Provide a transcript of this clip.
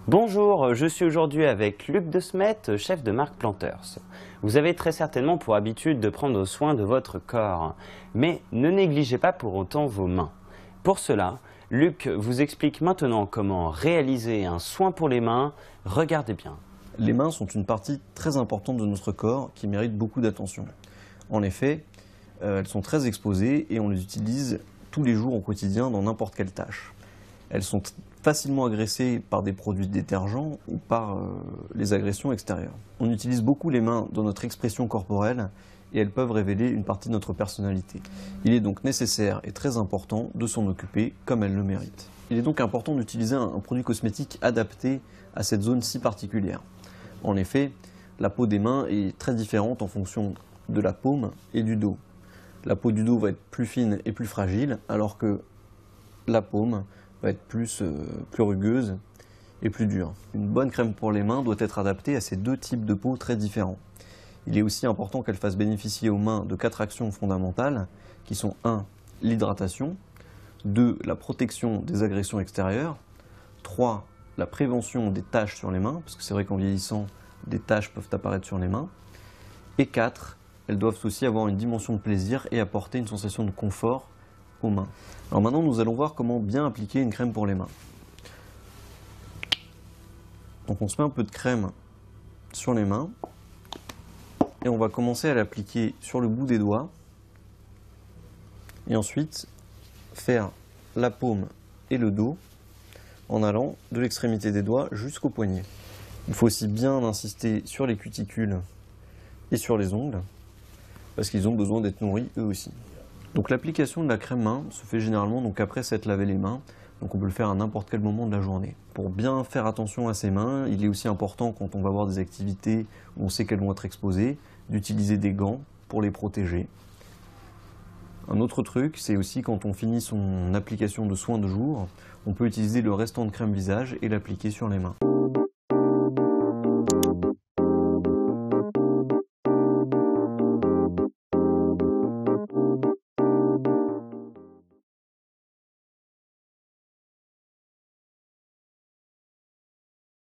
Bonjour, je suis aujourd'hui avec Luc De Smet, chef de marque Planters. Vous avez très certainement pour habitude de prendre soin de votre corps, mais ne négligez pas pour autant vos mains. Pour cela, Luc vous explique maintenant comment réaliser un soin pour les mains. Regardez bien. Les mains sont une partie très importante de notre corps qui mérite beaucoup d'attention. En effet, elles sont très exposées et on les utilise tous les jours au quotidien dans n'importe quelle tâche. Elles sont facilement agressées par des produits détergents ou par les agressions extérieures. On utilise beaucoup les mains dans notre expression corporelle et elles peuvent révéler une partie de notre personnalité. Il est donc nécessaire et très important de s'en occuper comme elles le méritent. Il est donc important d'utiliser un produit cosmétique adapté à cette zone si particulière. En effet, la peau des mains est très différente en fonction de la paume et du dos. La peau du dos va être plus fine et plus fragile, alors que la paume va être plus rugueuse et plus dure. Une bonne crème pour les mains doit être adaptée à ces deux types de peau très différents. Il est aussi important qu'elle fasse bénéficier aux mains de 4 actions fondamentales, qui sont 1. L'hydratation, 2. La protection des agressions extérieures, 3. La prévention des taches sur les mains, parce que c'est vrai qu'en vieillissant, des taches peuvent apparaître sur les mains, et 4. Elles doivent aussi avoir une dimension de plaisir et apporter une sensation de confort aux mains. Alors maintenant, nous allons voir comment bien appliquer une crème pour les mains. Donc on se met un peu de crème sur les mains et on va commencer à l'appliquer sur le bout des doigts et ensuite faire la paume et le dos en allant de l'extrémité des doigts jusqu'au poignet. Il faut aussi bien insister sur les cuticules et sur les ongles parce qu'ils ont besoin d'être nourris eux aussi. Donc l'application de la crème main se fait généralement après s'être lavé les mains, donc on peut le faire à n'importe quel moment de la journée. Pour bien faire attention à ses mains, il est aussi important quand on va avoir des activités où on sait qu'elles vont être exposées, d'utiliser des gants pour les protéger. Un autre truc, c'est aussi quand on finit son application de soin de jour, on peut utiliser le restant de crème visage et l'appliquer sur les mains.